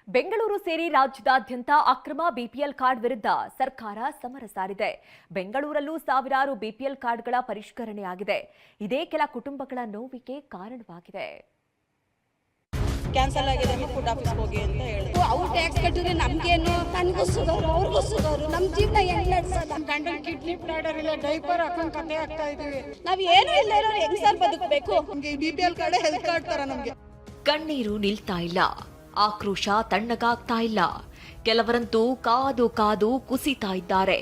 ಬೆಂಗಳೂರು ಸೇರಿ ರಾಜ್ಯದಾದ್ಯಂತ ಅಕ್ರಮ ಬಿಪಿಎಲ್ ಕಾರ್ಡ್ ವಿರುದ್ಧ ಸರ್ಕಾರ ಸಮರ ಸಾರಿದೆ. ಬೆಂಗಳೂರಲ್ಲೂ ಸಾವಿರಾರು ಬಿಪಿಎಲ್ ಕಾರ್ಡ್ಗಳ ಪರಿಷ್ಕರಣೆಯಾಗಿದೆ. ಇದೇ ಕೆಲ ಕುಟುಂಬಗಳ ನೋವಿಗೆ ಕಾರಣವಾಗಿದೆ. ಕ್ಯಾನ್ಸಲ್ ಆಗಿದೆ ಫುಡ್ ಆಫೀಸ್ ಹೋಗಿ ಅಂತ ಹೇಳಿದ್ರು. ಅವ್ರು ಟ್ಯಾಕ್ಸ್ ಕಟ್ಟಿದ್ರೆ ನಮ್ಗೇನು, ನನಗೂ ಸಿಗೋರು ಅವ್ರಿಗೂ ಸಿಗೋರು, ನಮ್ಮ ಜೀವನ ಹೆಂಗ್ ನಡೆಸೋದು? ಗಂಡನ ಕಿಡ್ನಿ ಬ್ಲಾಡರ್ ಇಲ್ಲ, ಡೈಪರ್ ಹಾಕೊಂಡು ಕತೆ ಆಗ್ತಾ ಇದೀವಿ. ನಾವ್ ಏನು ಇಲ್ಲ ಇರೋರು ಹೆಂಗ್ ಸರ್ ಬದುಕಬೇಕು? ನಮ್ಗೆ ಬಿಪಿಎಲ್ ಕಾರ್ಡ್ ಹೆಲ್ತ್ ಕಾರ್ಡ್ ತರ ನಮ್ಗೆ ಕಣ್ಣೀರು ನಿಲ್ತಾ ಇಲ್ಲ, ಆಕ್ರೋಶ ತಣ್ಣಗಾಗ್ತಾ ಇಲ್ಲ. ಕೆಲವರಂತೂ ಕಾದು ಕಾದು ಕುಸಿತಾ ಇದ್ದಾರೆ.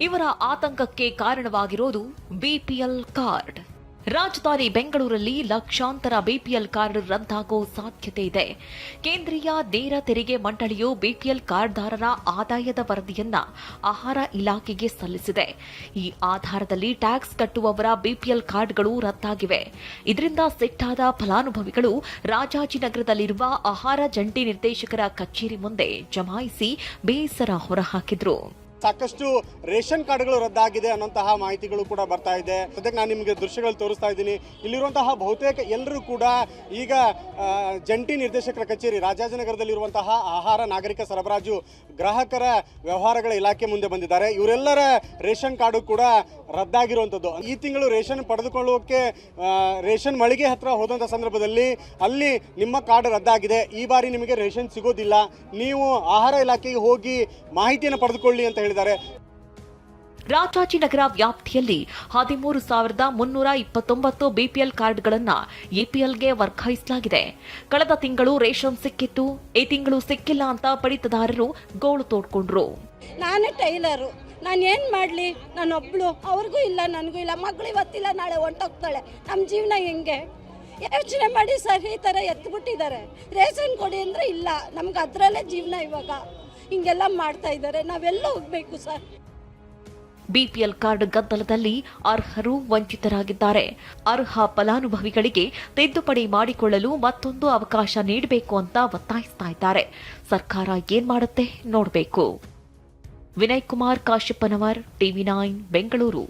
ಇವರ ಆತಂಕಕ್ಕೆ ಕಾರಣವಾಗಿರೋದು ಬಿಪಿಎಲ್ ಕಾರ್ಡ್. ರಾಜಧಾನಿ ಬೆಂಗಳೂರಲ್ಲಿ ಲಕ್ಷಾಂತರ ಬಿಪಿಎಲ್ ಕಾರ್ಡ್ ರದ್ದಾಗೋ ಸಾಧ್ಯತೆ ಇದೆ. ಕೇಂದ್ರೀಯ ನೇರ ತೆರಿಗೆ ಮಂಡಳಿಯು ಬಿಪಿಎಲ್ ಕಾರ್ಡ್ದಾರರ ಆದಾಯದ ವರದಿಯನ್ನ ಆಹಾರ ಇಲಾಖೆಗೆ ಸಲ್ಲಿಸಿದೆ. ಈ ಆಧಾರದಲ್ಲಿ ಟ್ಯಾಕ್ಸ್ ಕಟ್ಟುವವರ ಬಿಪಿಎಲ್ ಕಾರ್ಡ್ಗಳು ರದ್ದಾಗಿವೆ. ಇದರಿಂದ ಸಿಟ್ಟಾದ ಫಲಾನುಭವಿಗಳು ರಾಜಾಜಿನಗರದಲ್ಲಿರುವ ಆಹಾರ ಜಂಟಿ ನಿರ್ದೇಶಕರ ಕಚೇರಿ ಮುಂದೆ ಜಮಾಯಿಸಿ ಬೇಸರ ಹೊರಹಾಕಿದ್ರು. ಸಾಕಷ್ಟು ರೇಷನ್ ಕಾರ್ಡ್ಗಳು ರದ್ದಾಗಿದೆ ಅನ್ನೋಂತಹ ಮಾಹಿತಿಗಳು ಕೂಡ ಬರ್ತಾ ಇದೆ. ಸದ್ಯಕ್ಕೆ ನಾನು ನಿಮಗೆ ದೃಶ್ಯಗಳು ತೋರಿಸ್ತಾ ಇದ್ದೀನಿ. ಇಲ್ಲಿರುವಂತಹ ಬಹುತೇಕ ಎಲ್ಲರೂ ಕೂಡ ಈಗ ಜಂಟಿ ನಿರ್ದೇಶಕರ ಕಚೇರಿ ರಾಜಾಜಿನಗರದಲ್ಲಿರುವಂತಹ ಆಹಾರ ನಾಗರಿಕ ಸರಬರಾಜು ಗ್ರಾಹಕರ ವ್ಯವಹಾರಗಳ ಇಲಾಖೆ ಮುಂದೆ ಬಂದಿದ್ದಾರೆ. ಇವರೆಲ್ಲರ ರೇಷನ್ ಕಾರ್ಡು ಕೂಡ ರದ್ದಾಗಿರುವಂಥದ್ದು. ಈ ತಿಂಗಳು ರೇಷನ್ ಪಡೆದುಕೊಳ್ಳೋಕೆ ರೇಷನ್ ಮಳಿಗೆ ಹತ್ರ ಹೋದಂಥ ಸಂದರ್ಭದಲ್ಲಿ ಅಲ್ಲಿ ನಿಮ್ಮ ಕಾರ್ಡ್ ರದ್ದಾಗಿದೆ, ಈ ಬಾರಿ ನಿಮಗೆ ರೇಷನ್ ಸಿಗೋದಿಲ್ಲ, ನೀವು ಆಹಾರ ಇಲಾಖೆಗೆ ಹೋಗಿ ಮಾಹಿತಿಯನ್ನು ಪಡೆದುಕೊಳ್ಳಿ ಅಂತ ಹೇಳಿದ್ದಾರೆ. ರಾಜಾಜಿನಗರ ವ್ಯಾಪ್ತಿಯಲ್ಲಿ 13,329 ಬಿಪಿಎಲ್ ಕಾರ್ಡ್ಗಳನ್ನು ಎಪಿಎಲ್ಗೆ ವರ್ಗಾಯಿಸಲಾಗಿದೆ. ಕಳೆದ ತಿಂಗಳು ರೇಷನ್ ಸಿಕ್ಕಿತ್ತು, ಈ ತಿಂಗಳು ಸಿಕ್ಕಿಲ್ಲ ಅಂತ ಪಡಿತದಾರರು ಗೋಳು ತೋಡ್ಕೊಂಡ್ರು. ನಾನೇ ಟೈಲರು, ನಾನು ಏನು ಮಾಡಲಿ? ನಾನೊಬ್ಳು, ಅವ್ರಿಗೂ ಇಲ್ಲ ನನಗೂ ಇಲ್ಲ, ಮಗಳು ಇವತ್ತಿಲ್ಲ ನಾಳೆ ಹೊಂಟೋಗ್ತಾಳೆ, ನಮ್ಮ ಜೀವನ ಹೆಂಗೆ? ಯೋಚನೆ ಮಾಡಿ ಸರ್, ಈ ಥರ ಎತ್ಬಿಟ್ಟಿದ್ದಾರೆ. ರೇಷನ್ ಕೊಡಿ ಅಂದರೆ ಇಲ್ಲ, ನಮ್ಗೆ ಅದರಲ್ಲೇ ಜೀವನ. ಇವಾಗ ಹಿಂಗೆಲ್ಲ ಮಾಡ್ತಾ ಇದ್ದಾರೆ, ನಾವೆಲ್ಲ ಹೋಗ್ಬೇಕು ಸರ್? ಬಿಪಿಎಲ್ ಕಾರ್ಡ್ ಗದ್ದಲದಲ್ಲಿ ಅರ್ಹರು ವಂಚಿತರಾಗಿದ್ದಾರೆ. ಅರ್ಹ ಫಲಾನುಭವಿಗಳಿಗೆ ತಿದ್ದುಪಡಿ ಮಾಡಿಕೊಳ್ಳಲು ಮತ್ತೊಂದು ಅವಕಾಶ ನೀಡಬೇಕು ಅಂತ ಒತ್ತಾಯಿಸ್ತಾ ಇದ್ದಾರೆ. ಸರ್ಕಾರ ಏನ್ ಮಾಡುತ್ತೆ ನೋಡಬೇಕು. ವಿನಯ್ ಕುಮಾರ್ ಕಾಶ್ಯಪ್ಪನವರ್, ಟಿವಿ9 ಬೆಂಗಳೂರು.